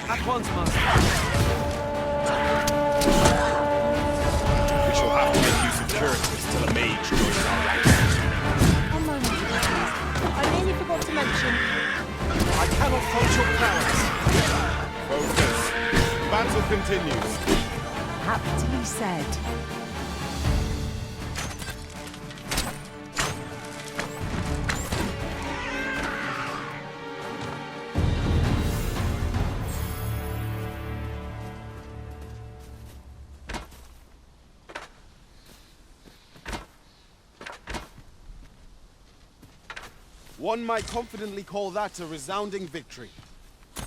At once, Master. We shall have to make use of curatives till a mage joins our ranks. A moment, please. I nearly forgot to mention. I cannot fault your prowess. Focus. Battle continues. Aptly said. One might confidently call that a resounding victory.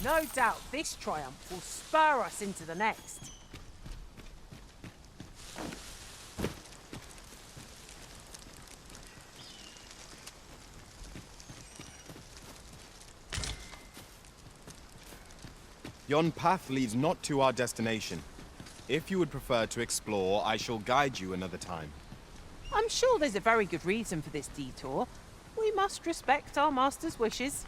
No doubt this triumph will spur us into the next. Yon path leads not to our destination. If you would prefer to explore, I shall guide you another time. I'm sure there's a very good reason for this detour. We must respect our master's wishes.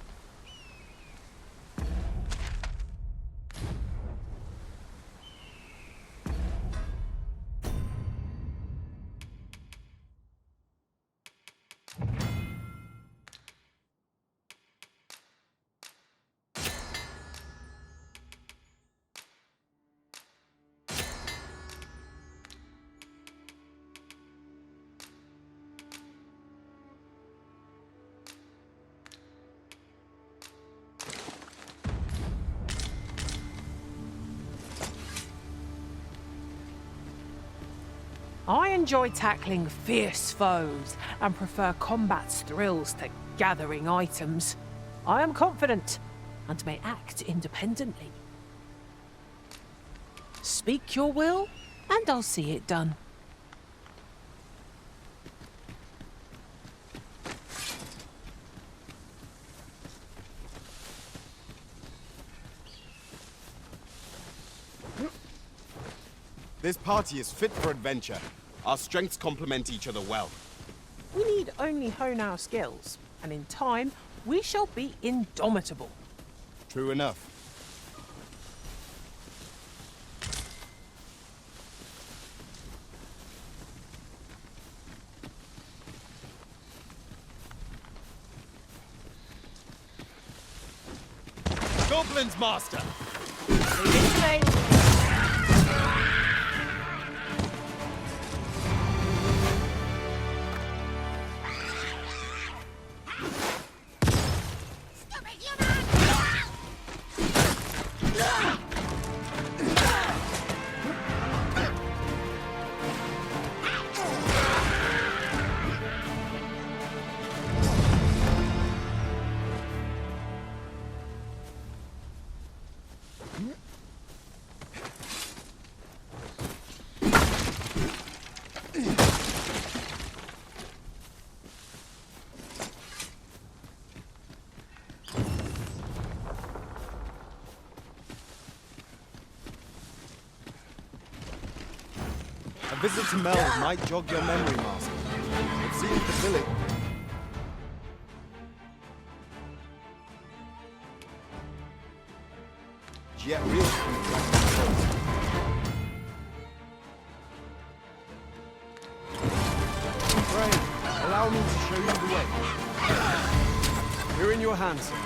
I enjoy tackling fierce foes and prefer combat's thrills to gathering items. I am confident and may act independently. Speak your will, and I'll see it done. This party is fit for adventure. Our strengths complement each other well. We need only hone our skills, and in time, we shall be indomitable. True enough. Goblins, Master! Leave it to me. A visit to Mel might jog your memory, Master. It seems the village... Yet real Pray, allow me to show you the way. You're in your hands, sir.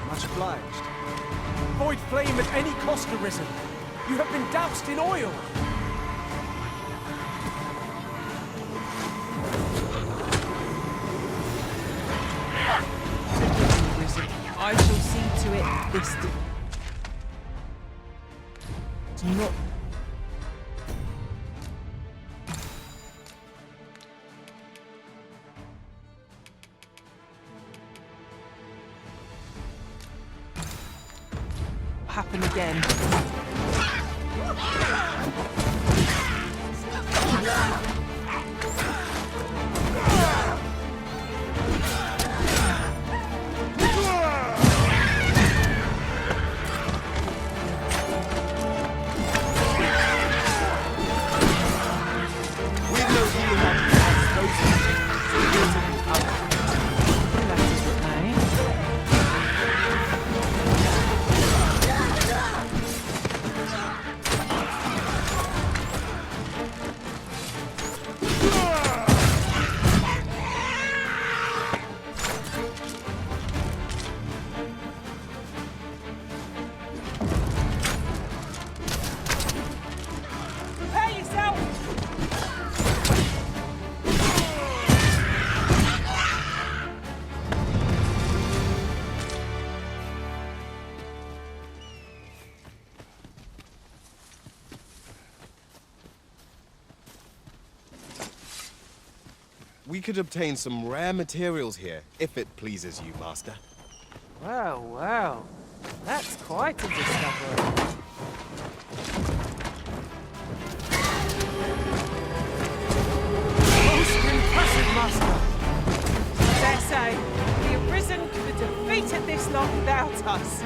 Much obliged. Avoid flame at any cost, Arisen. You have been doused in oil. I shall see to it this day. Do not. Happen again. We could obtain some rare materials here, if it pleases you, Master. Well, well. That's quite a discovery. Most impressive, Master! I dare say, the Arisen could have defeated this lot without us.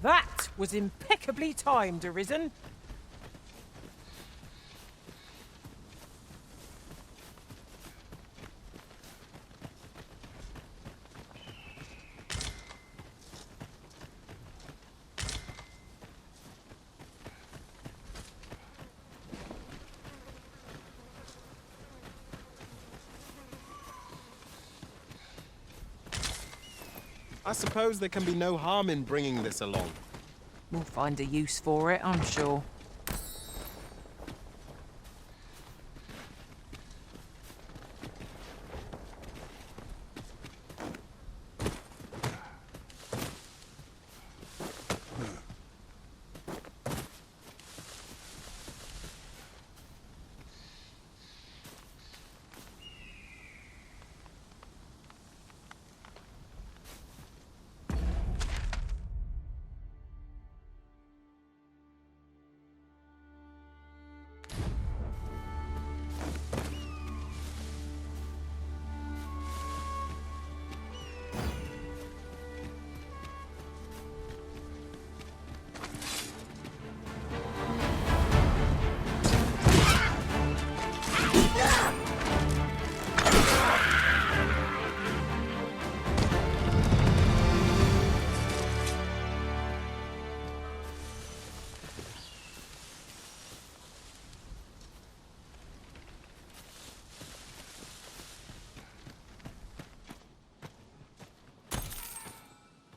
That was impeccably timed, Arisen. I suppose there can be no harm in bringing this along. We'll find a use for it, I'm sure.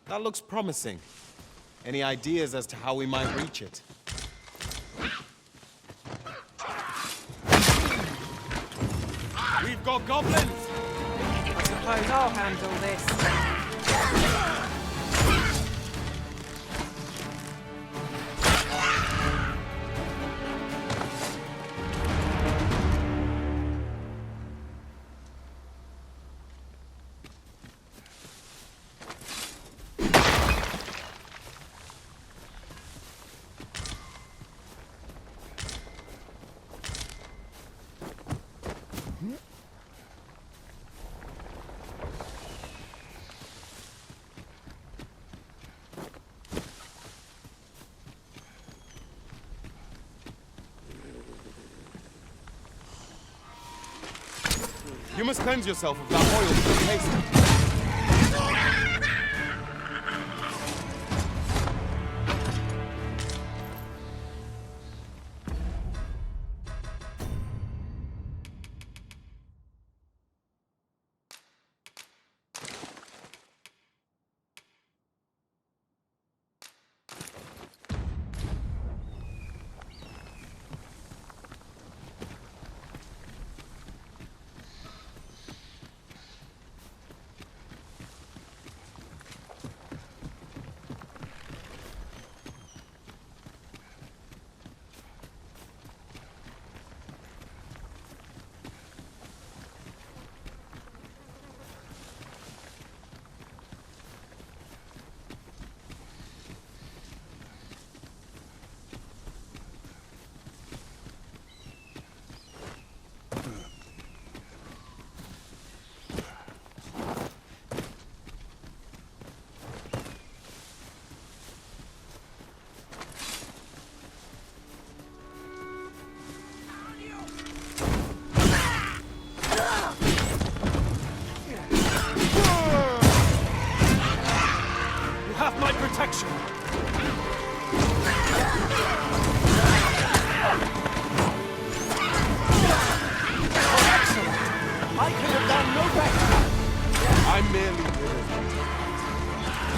That looks promising. Any ideas as to how we might reach it? We've got goblins! I suppose I'll handle this. You must cleanse yourself of that oil for the taste.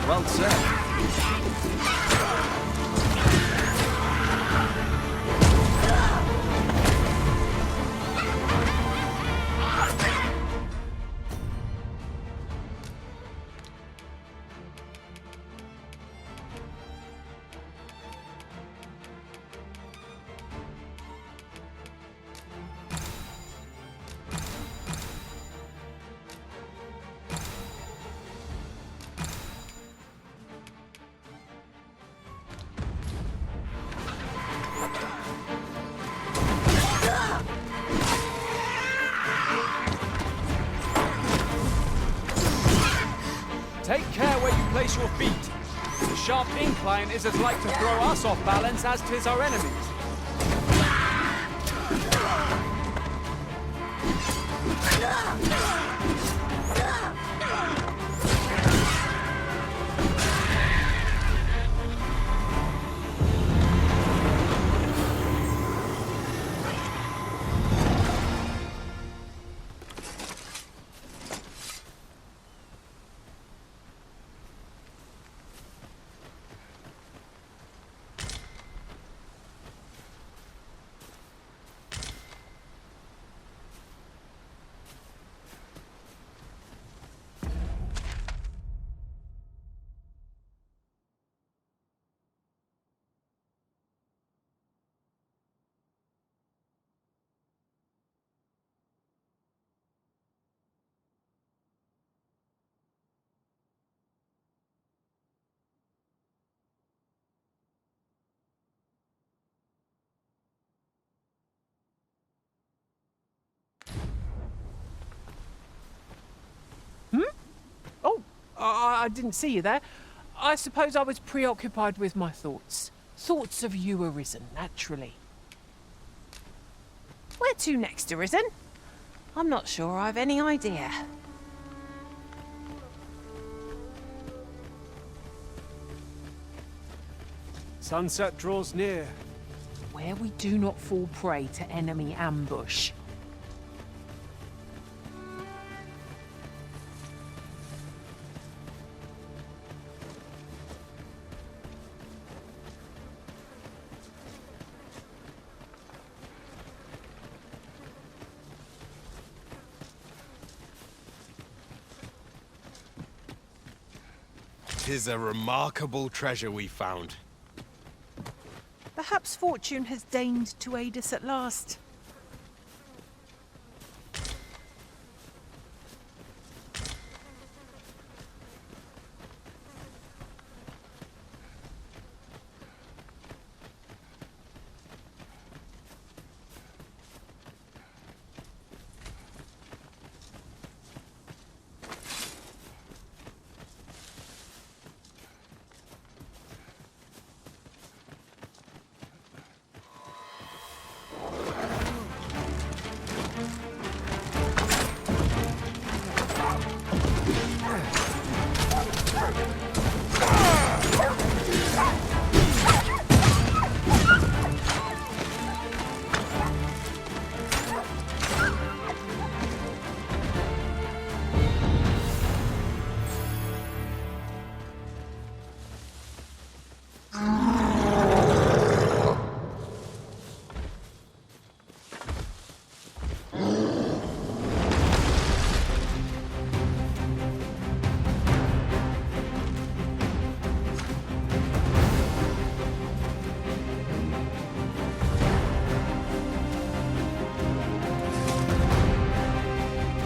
Well said. Take care where you place your feet. The sharp incline is as like to throw us off balance as 'tis our enemies. Oh, I didn't see you there. I suppose I was preoccupied with my thoughts. Thoughts of you, Arisen, naturally. Where to next, Arisen? I'm not sure I've any idea. Sunset draws near. Where we do not fall prey to enemy ambush. Tis a remarkable treasure we found. Perhaps fortune has deigned to aid us at last.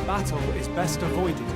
Battle is best avoided.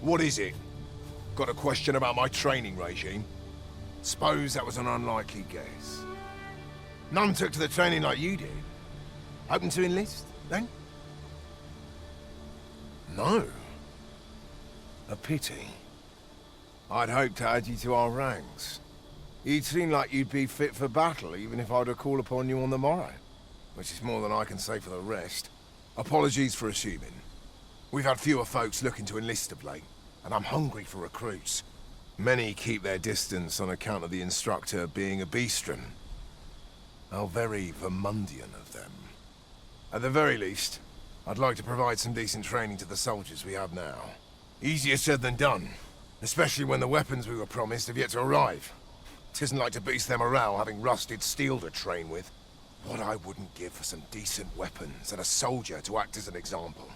What is it? Got a question about my training regime? Suppose that was an unlikely guess. None took to the training like you did. Hoping to enlist, then? No. A pity. I'd hoped to add you to our ranks. You'd seem like you'd be fit for battle, even if I were to call upon you on the morrow. Which is more than I can say for the rest. Apologies for assuming. We've had fewer folks looking to enlist of late, and I'm hungry for recruits. Many keep their distance on account of the instructor being a beastren. How very Vermundian of them. At the very least, I'd like to provide some decent training to the soldiers we have now. Easier said than done, especially when the weapons we were promised have yet to arrive. Tisn't like to boost their morale having rusted steel to train with. What I wouldn't give for some decent weapons and a soldier to act as an example.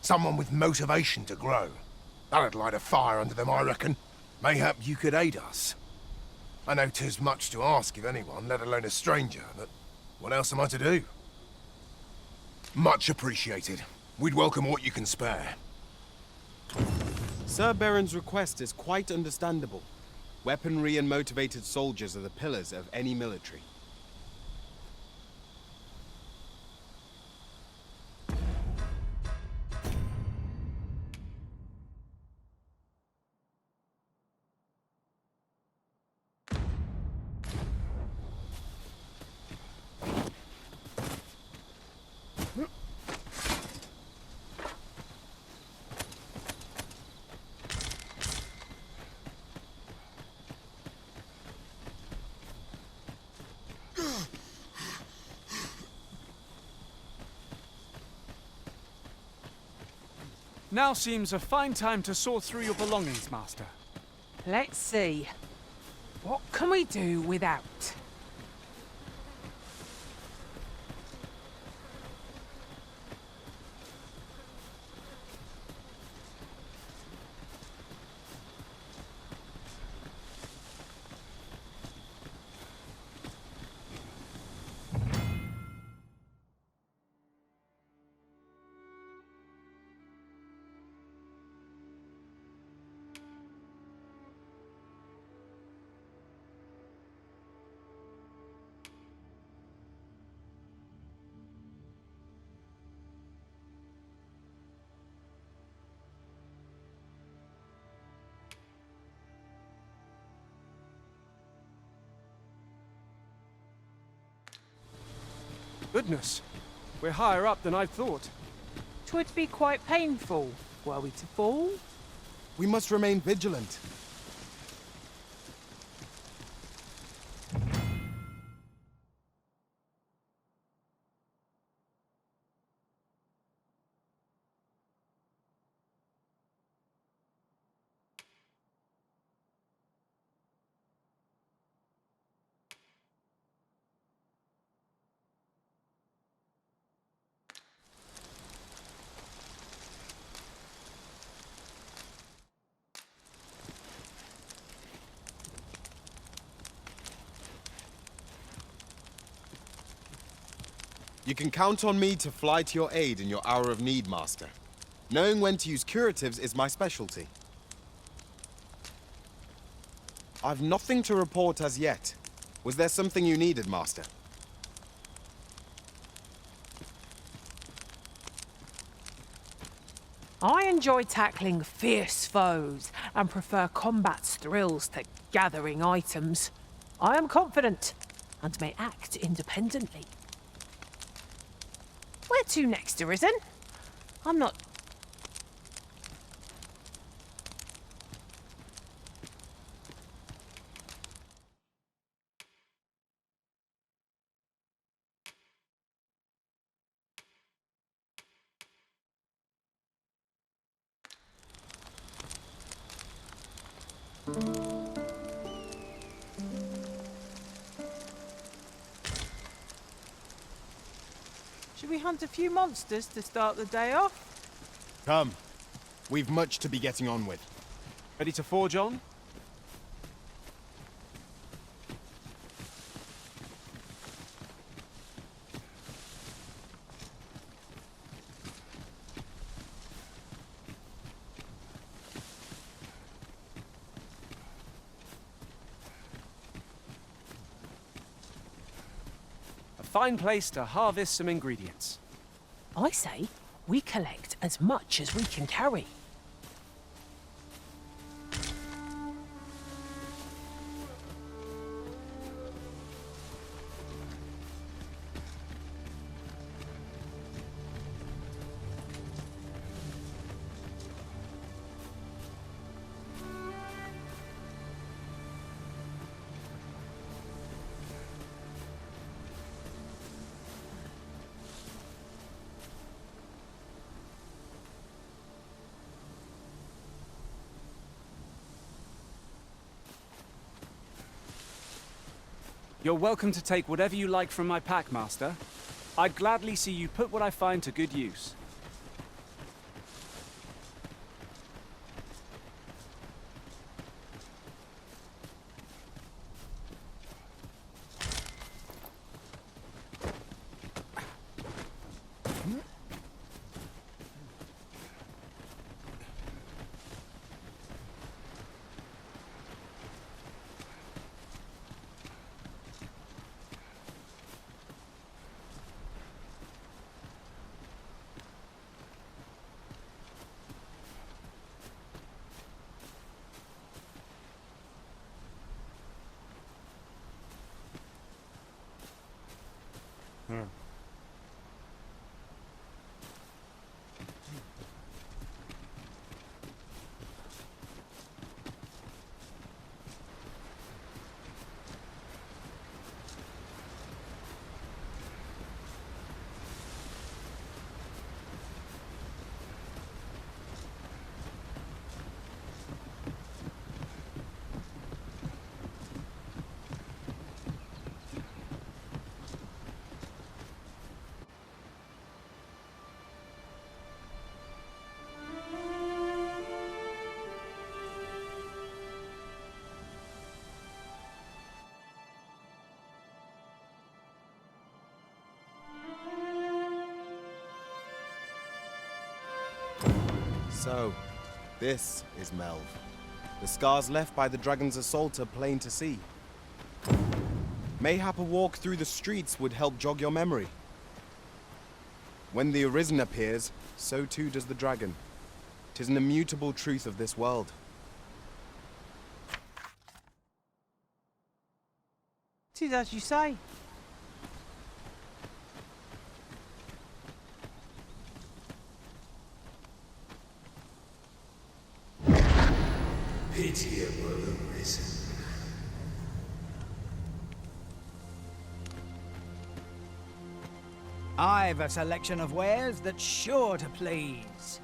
Someone with motivation to grow. That'd light a fire under them, I reckon. Mayhap you could aid us. I know 'tis much to ask of anyone, let alone a stranger, but what else am I to do? Much appreciated. We'd welcome what you can spare. Sir Baron's request is quite understandable. Weaponry and motivated soldiers are the pillars of any military. Now seems a fine time to sort through your belongings, Master. Let's see. What can we do without? Goodness, we're higher up than I thought. 'Twould be quite painful, were we to fall. We must remain vigilant. You can count on me to fly to your aid in your hour of need, Master. Knowing when to use curatives is my specialty. I've nothing to report as yet. Was there something you needed, Master? I enjoy tackling fierce foes and prefer combat's thrills to gathering items. I am confident and may act independently. Where to next, Arisen? I'm not... Should we hunt a few monsters to start the day off? Come. We've much to be getting on with. Ready to forge on? fine place to harvest some ingredients. I say we collect as much as we can carry. You're welcome to take whatever you like from my pack, Master. I'd gladly see you put what I find to good use. So, this is Melv. The scars left by the dragon's assault are plain to see. Mayhap a walk through the streets would help jog your memory. When the Arisen appears, so too does the dragon. 'Tis an immutable truth of this world. "'Tis as you say. Pitiable Arisen. I've a selection of wares that's sure to please.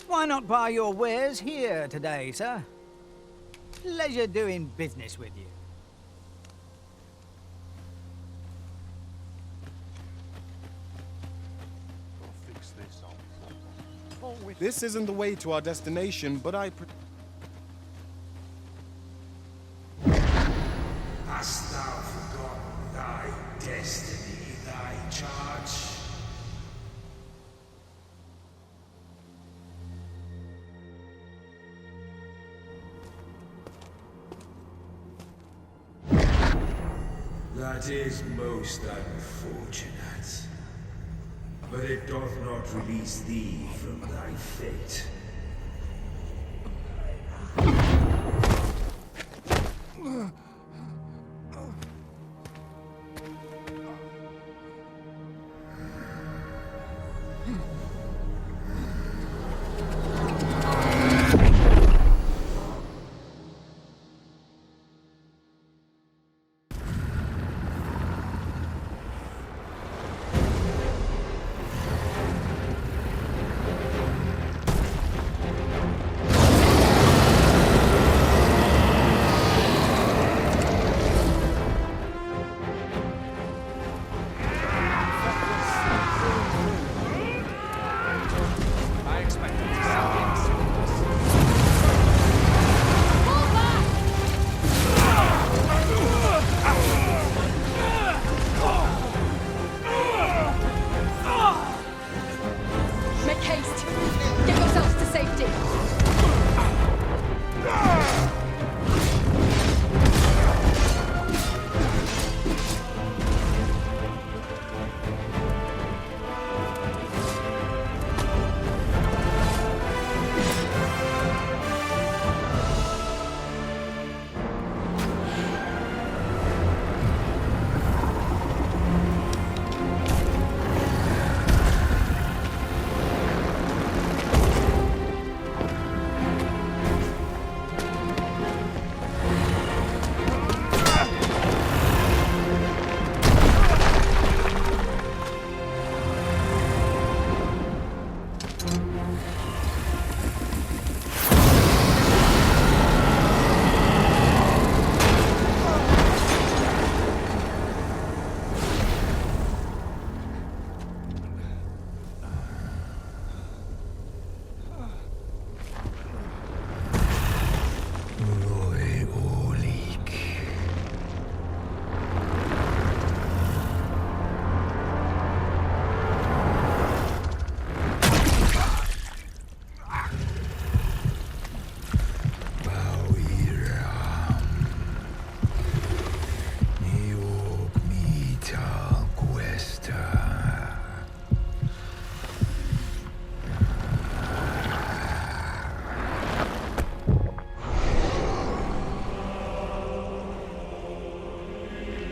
Why not buy your wares here today, sir? Pleasure doing business with you. This isn't the way to our destination, but Hast thou forgotten thy destiny, thy charge? That is most unfortunate. but it doth not release thee from thy fate. I expected to see him. Make haste! Get yourselves to safety!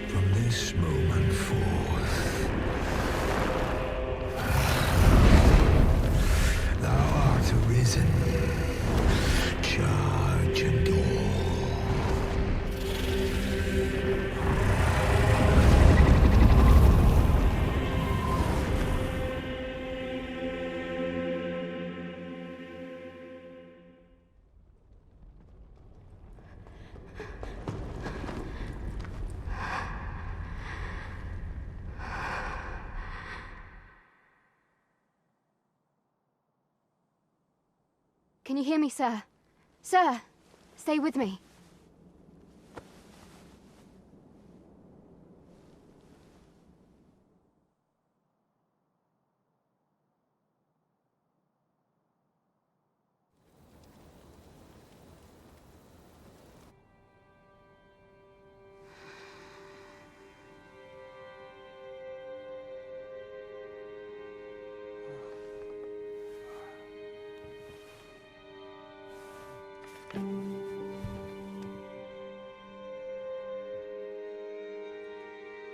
From this moment forth, thou art arisen. Charge and all. Can you hear me, sir? Sir, stay with me.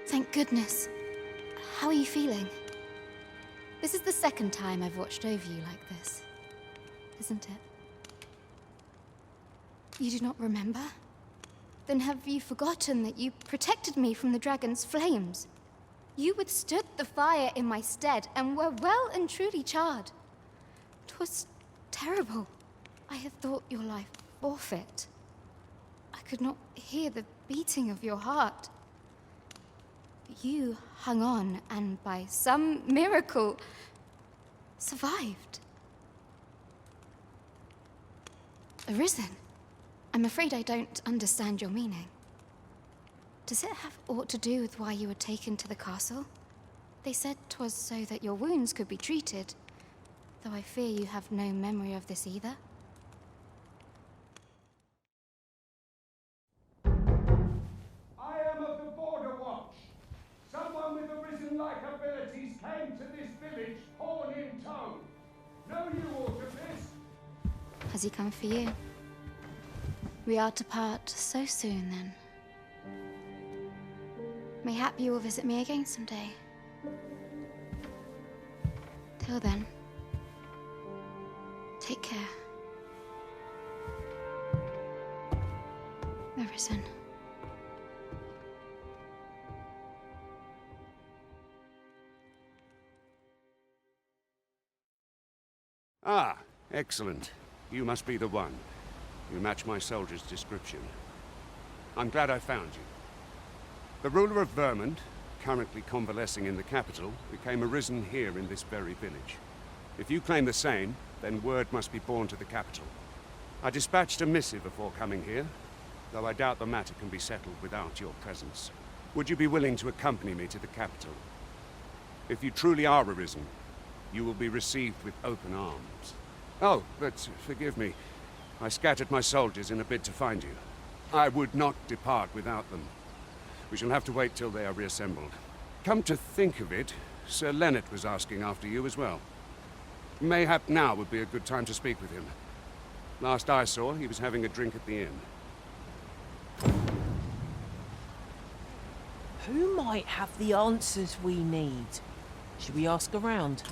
Thank goodness. How are you feeling? This is the second time I've watched over you like this, isn't it? You do not remember? Then have you forgotten that you protected me from the dragon's flames? You withstood the fire in my stead and were well and truly charred. 'Twas terrible. I had thought your life forfeit. I could not hear the beating of your heart. But you hung on and by some miracle survived. Arisen? I'm afraid I don't understand your meaning. Does it have aught to do with why you were taken to the castle? They said 'twas so that your wounds could be treated, though I fear you have no memory of this either. I am of the Border Watch. Someone with arisen-like abilities can came to this village horn in tow. Know you aught of this? Has he come for you? We are to part so soon, then. Mayhap you will visit me again someday. Till then, take care. Arisen. Ah, excellent. You must be the one. You match my soldier's description. I'm glad I found you. The ruler of Vermont, currently convalescing in the capital, became arisen here in this very village. If you claim the same, then word must be borne to the capital. I dispatched a missive before coming here, though I doubt the matter can be settled without your presence. Would you be willing to accompany me to the capital? If you truly are arisen, you will be received with open arms. Oh, but forgive me. I scattered my soldiers in a bid to find you. I would not depart without them. We shall have to wait till they are reassembled. Come to think of it, Sir Leonard was asking after you as well. Mayhap now would be a good time to speak with him. Last I saw, he was having a drink at the inn. Who might have the answers we need? Should we ask around?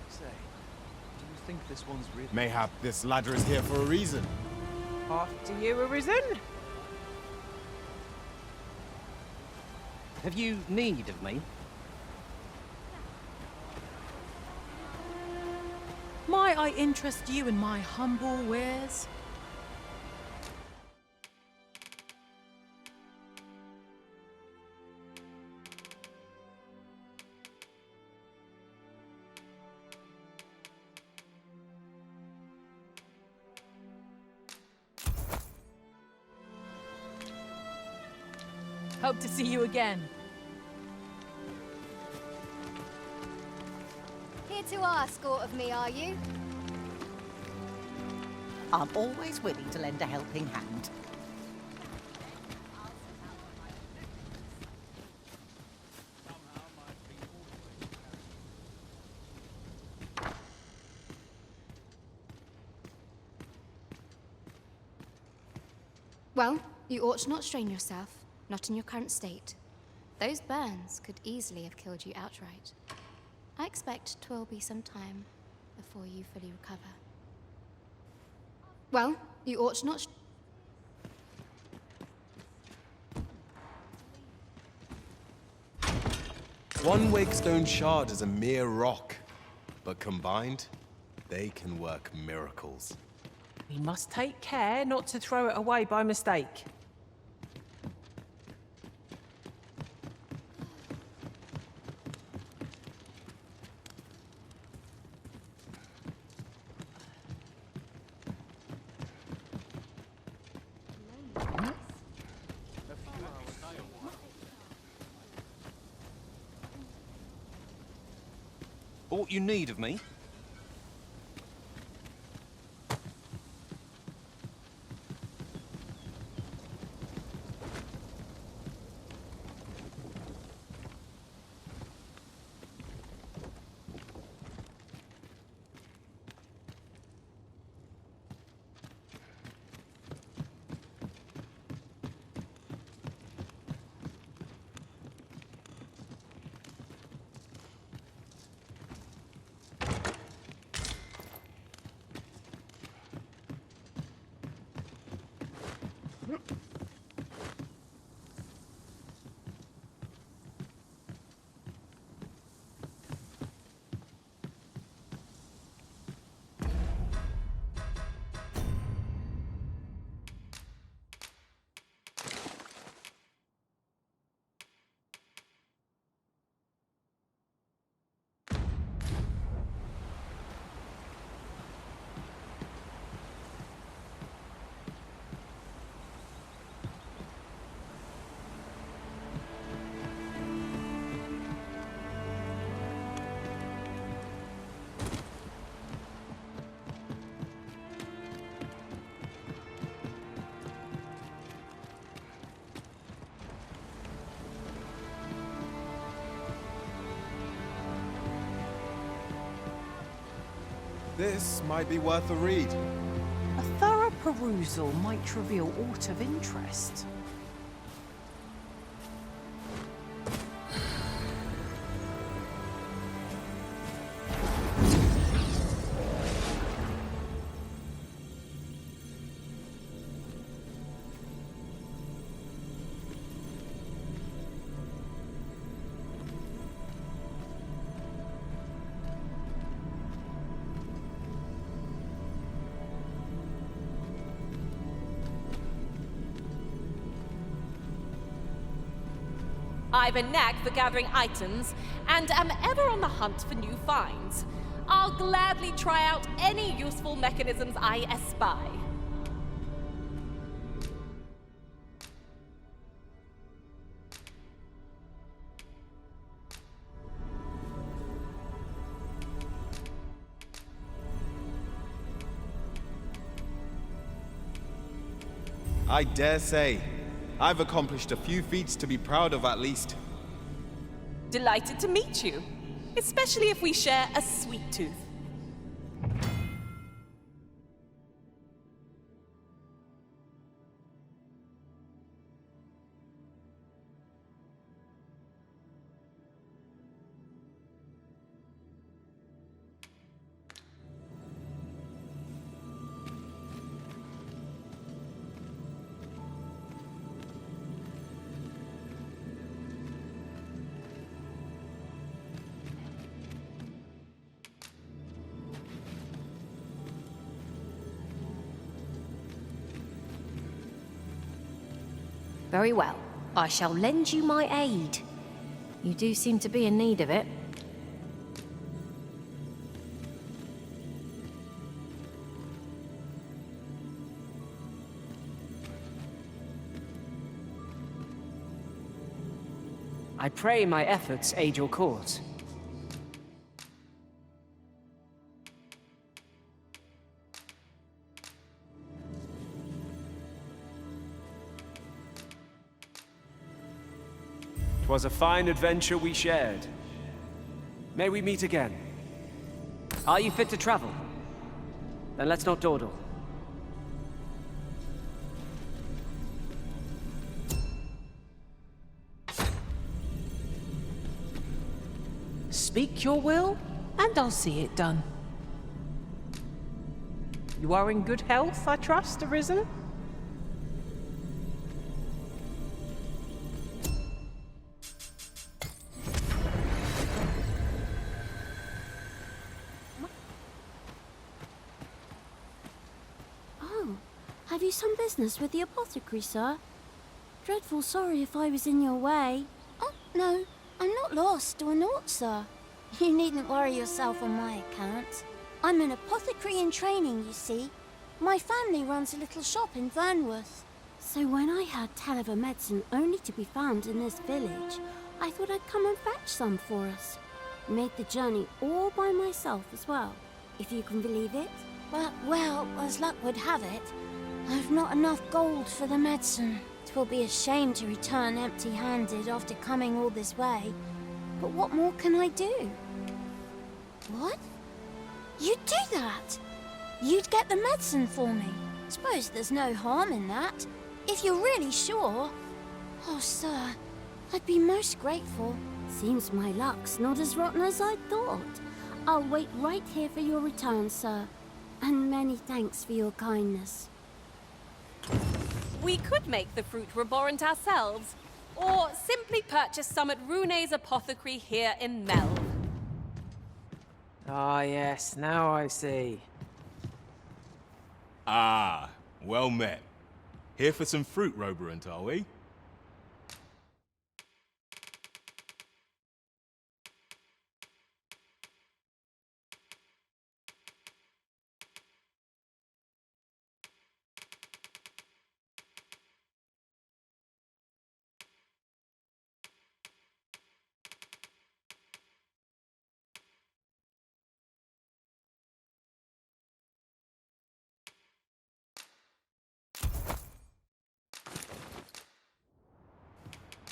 Say, do you think this one's really... Mayhap this ladder is here for a reason. After you, Arisen? Have you need of me? Might I interest you in my humble wares? Hope to see you again. Here to ask aught of me, are you? I'm always willing to lend a helping hand. Well, you ought not strain yourself, not in your current state. Those burns could easily have killed you outright. I expect 'twill be some time before you fully recover. Well, you ought not... One Wakestone shard is a mere rock, but combined, they can work miracles. We must take care not to throw it away by mistake. Aught you need of me? This might be worth a read. A thorough perusal might reveal aught of interest. I've a knack for gathering items, and am ever on the hunt for new finds. I'll gladly try out any useful mechanisms I espy. I dare say, I've accomplished a few feats to be proud of at least. Delighted to meet you, especially if we share a sweet tooth. Very well. I shall lend you my aid. You do seem to be in need of it. I pray my efforts aid your cause. Was a fine adventure we shared. May we meet again. Are you fit to travel? Then let's not dawdle. Speak your will, and I'll see it done. You are in good health, I trust, Arisen? Have you some business with the apothecary, sir? Dreadful sorry if I was in your way. Oh, no, I'm not lost or naught, sir. You needn't worry yourself on my account. I'm an apothecary in training, you see. My family runs a little shop in Vernworth. So when I heard tell of a medicine only to be found in this village, I thought I'd come and fetch some for us. Made the journey all by myself as well, if you can believe it. Well, as luck would have it, I've not enough gold for the medicine. 'Twill be a shame to return empty-handed after coming all this way. But what more can I do? What? You'd do that? You'd get the medicine for me? Suppose there's no harm in that, if you're really sure. Oh, sir, I'd be most grateful. Seems my luck's not as rotten as I thought. I'll wait right here for your return, sir. And many thanks for your kindness. We could make the fruit reborrent ourselves, or simply purchase some at Rune's apothecary here in Melve. Ah, yes, now I see. Ah, well met. Here for some fruit reborrent, are we?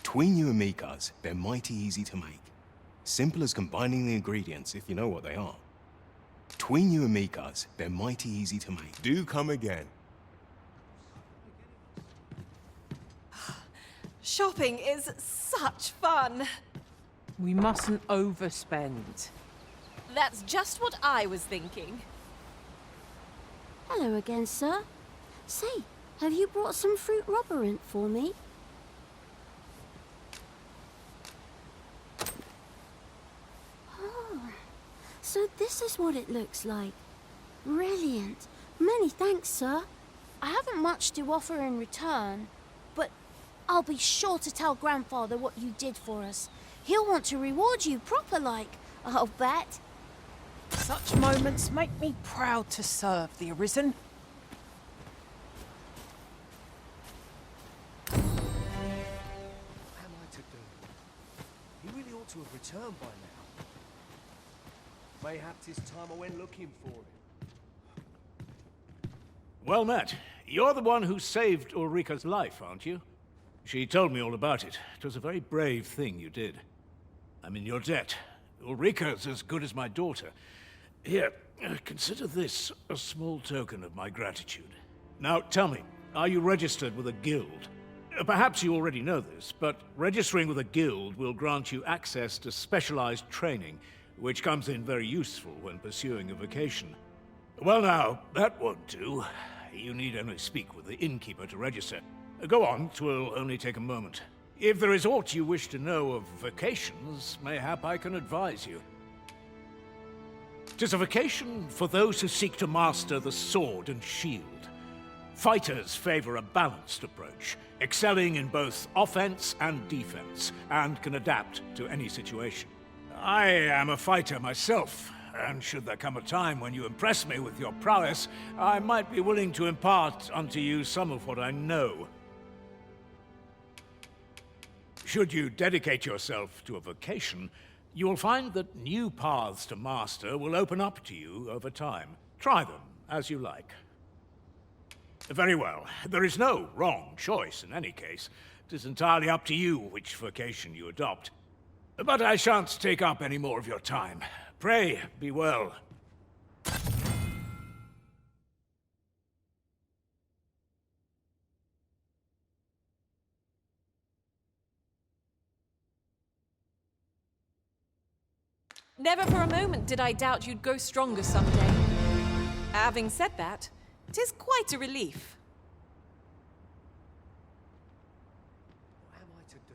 Between you and me, cuz, they're mighty easy to make. Simple as combining the ingredients if you know what they are. Between you and me, cuz, they're mighty easy to make. Do come again. Shopping is such fun. We mustn't overspend. That's just what I was thinking. Hello again, sir. Say, have you brought some fruit roberant for me? Oh, so this is what it looks like. Brilliant. Many thanks, sir. I haven't much to offer in return, but I'll be sure to tell Grandfather what you did for us. He'll want to reward you proper like, I'll bet. Such moments make me proud to serve the Arisen. What am I to do? He really ought to have returned by now. Mayhaps it's time I went looking for him. Well met. You're the one who saved Ulrika's life, aren't you? She told me all about it. It was a very brave thing you did. I'm in your debt. Ulrika's as good as my daughter. Here, consider this a small token of my gratitude. Now, tell me, are you registered with a guild? Perhaps you already know this, but registering with a guild will grant you access to specialized training, which comes in very useful when pursuing a vocation. Well now, that won't do. You need only speak with the innkeeper to register. Go on, 'twill only take a moment. If there is aught you wish to know of vocations, mayhap I can advise you. 'Tis a vocation for those who seek to master the sword and shield. Fighters favor a balanced approach, excelling in both offense and defense, and can adapt to any situation. I am a fighter myself, and should there come a time when you impress me with your prowess, I might be willing to impart unto you some of what I know. Should you dedicate yourself to a vocation, you will find that new paths to master will open up to you over time. Try them as you like. Very well. There is no wrong choice in any case. It is entirely up to you which vocation you adopt. But I shan't take up any more of your time. Pray, be well. Never for a moment did I doubt you'd grow stronger someday. Having said that, 'tis quite a relief. What am I to do?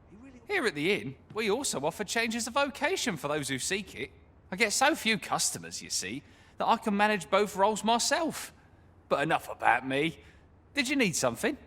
He really... Here at the inn, we also offer changes of vocation for those who seek it. I get so few customers, you see, that I can manage both roles myself. But enough about me. Did you need something?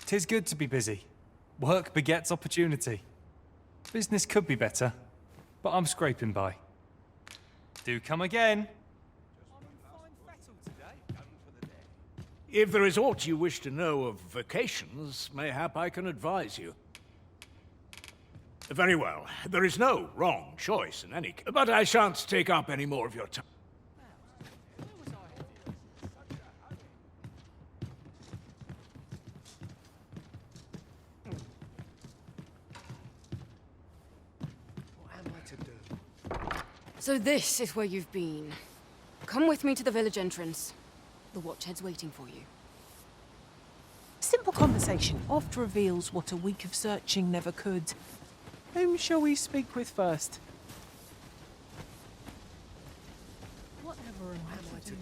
'Tis good to be busy. Work begets opportunity. Business could be better, but I'm scraping by. Do come again. If there is aught you wish to know of vacations, mayhap I can advise you. Very well. There is no wrong choice in any case, but I shan't take up any more of your time. So this is where you've been. Come with me to the village entrance. The Watchhead's waiting for you. Simple conversation oft reveals what a week of searching never could. Whom shall we speak with first? Whatever am I to do?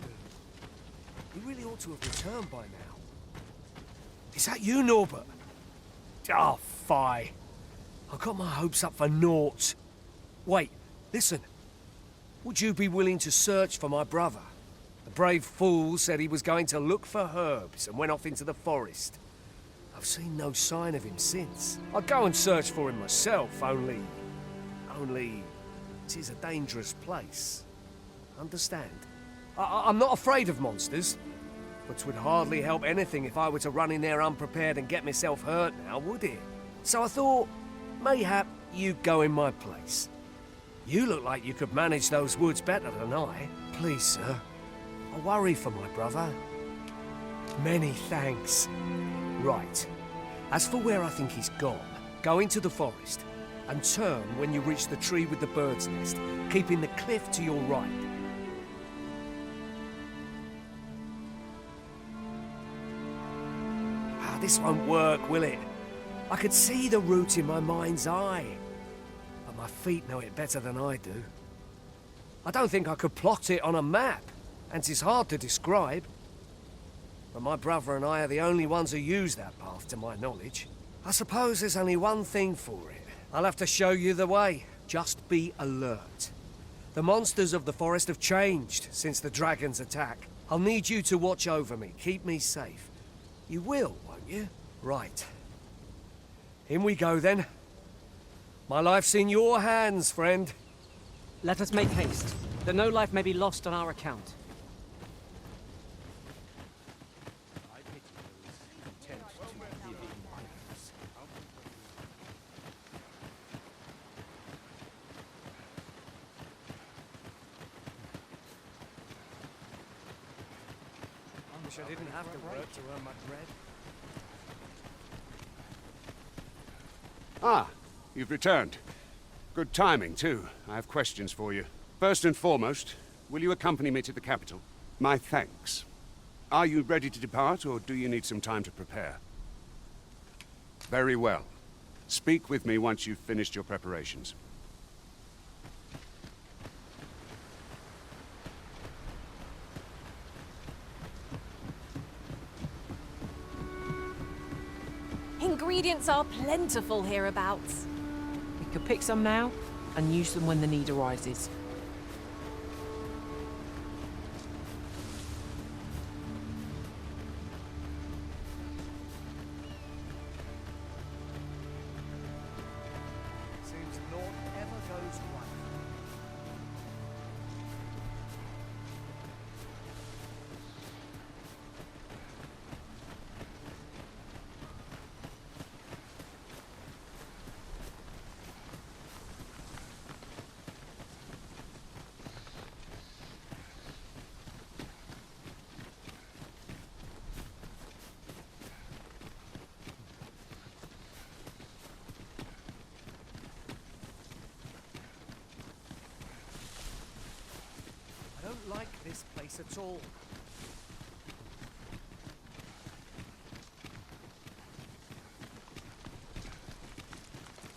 He really ought to have returned by now. Is that you, Norbert? Ah, fie. I got my hopes up for naught. Wait, listen. Would you be willing to search for my brother? The brave fool said he was going to look for herbs and went off into the forest. I've seen no sign of him since. I'd go and search for him myself, only... it is a dangerous place. Understand? I'm not afraid of monsters, but 'twould hardly help anything if I were to run in there unprepared and get myself hurt now, would it? So I thought, mayhap you'd go in my place. You look like you could manage those woods better than I. Please, sir. I worry for my brother. Many thanks. Right. As for where I think he's gone, go into the forest and turn when you reach the tree with the bird's nest, keeping the cliff to your right. Ah, this won't work, will it? I could see the route in my mind's eye. But my feet know it better than I do. I don't think I could plot it on a map, and 'tis hard to describe. But my brother and I are the only ones who use that path, to my knowledge. I suppose there's only one thing for it. I'll have to show you the way. Just be alert. The monsters of the forest have changed since the dragon's attack. I'll need you to watch over me, keep me safe. You will, won't you? Right. In we go, then. My life's in your hands, friend. Let us make haste, that no life may be lost on our account. Wish I didn't have to work to earn my bread. Ah, you've returned. Good timing, too. I have questions for you. First and foremost, will you accompany me to the capital? My thanks. Are you ready to depart, or do you need some time to prepare? Very well. Speak with me once you've finished your preparations. Ingredients are plentiful hereabouts. We could pick some now and use them when the need arises. Seems naught ever goes right. I don't like this place at all.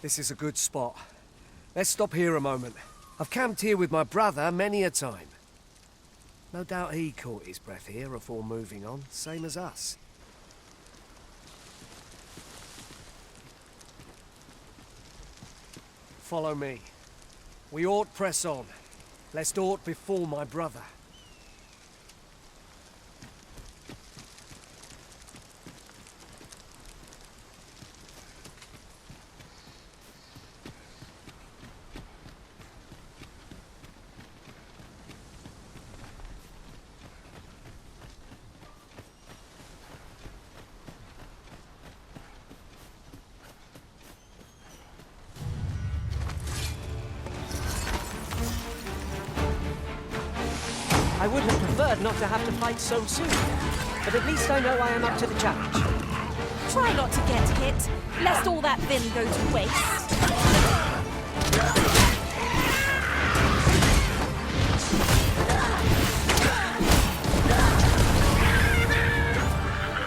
This is a good spot. Let's stop here a moment. I've camped here with my brother many a time. No doubt he caught his breath here afore moving on, same as us. Follow me. We ought press on, lest aught befall my brother. I would have preferred not to have to fight so soon, but at least I know I am up to the challenge. Try not to get hit, lest all that vim go to waste.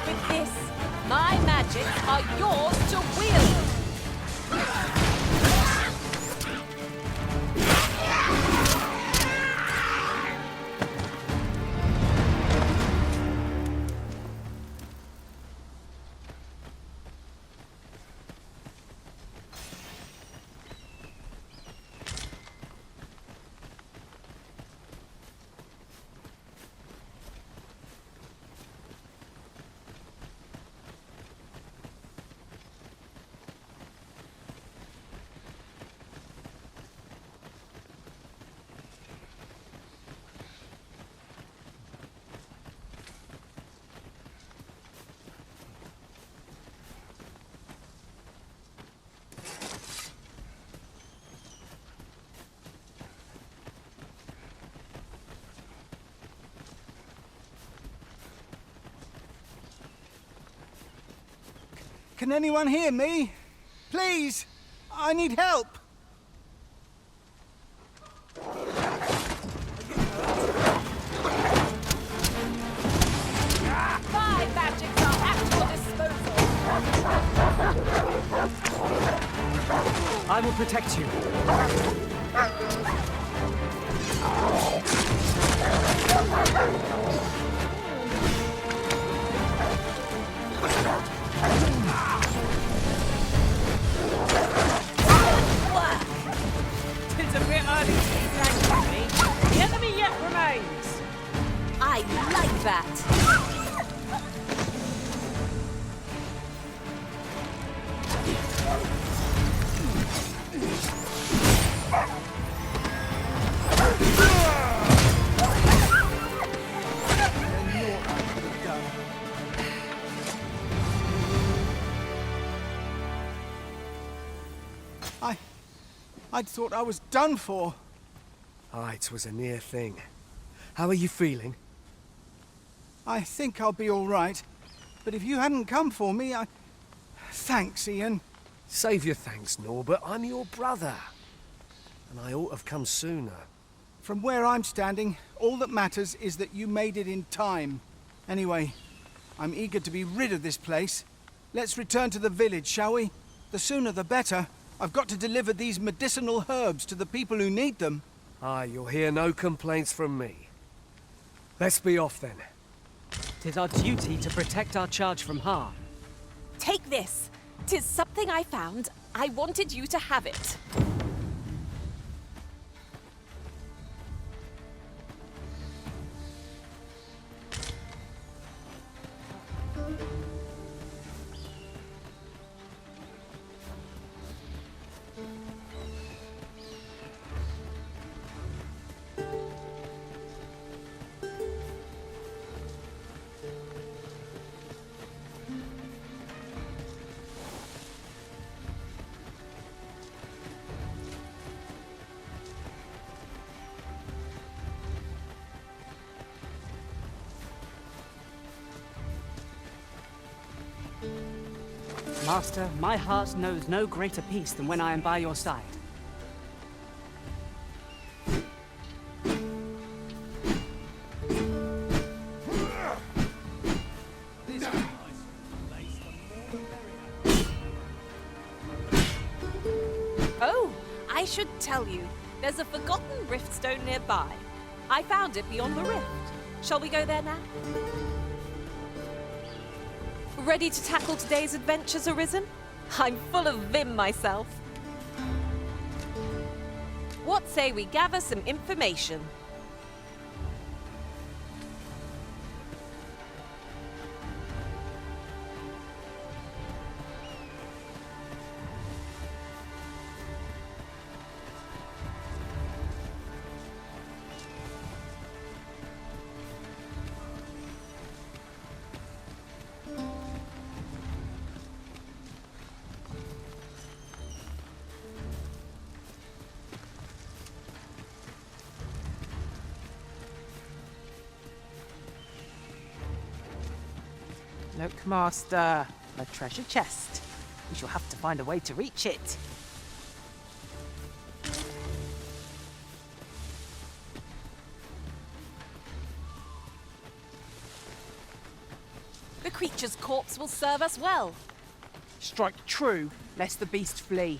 With this, my magics are yours to wield. Can anyone hear me? Please! I need help! My magics are at your disposal. I will protect you. It's a bit early to be thanking me. The enemy yet remains. I like that. I'd thought I was done for. Aye, it was a near thing. How are you feeling? I think I'll be all right. But if you hadn't come for me, Thanks, Ian. Save your thanks, Norbert. I'm your brother. And I ought to have come sooner. From where I'm standing, all that matters is that you made it in time. Anyway, I'm eager to be rid of this place. Let's return to the village, shall we? The sooner the better. I've got to deliver these medicinal herbs to the people who need them. Aye, you'll hear no complaints from me. Let's be off then. 'Tis our duty to protect our charge from harm. Take this. 'Tis something I found. I wanted you to have it. Master, my heart knows no greater peace than when I am by your side. Oh, I should tell you. There's a forgotten riftstone nearby. I found it beyond the rift. Shall we go there now? Ready to tackle today's adventures, Arisen? I'm full of vim myself. What say we gather some information? Look, Master. A treasure chest. We shall have to find a way to reach it. The creature's corpse will serve us well. Strike true, lest the beast flee.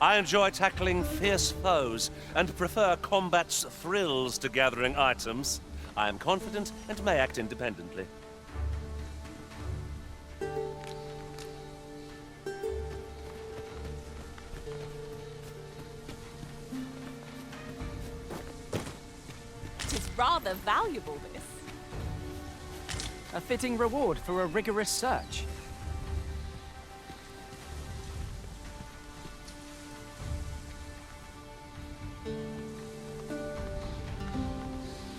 I enjoy tackling fierce foes and prefer combat's thrills to gathering items. I am confident and may act independently. Tis rather valuable, this. A fitting reward for a rigorous search.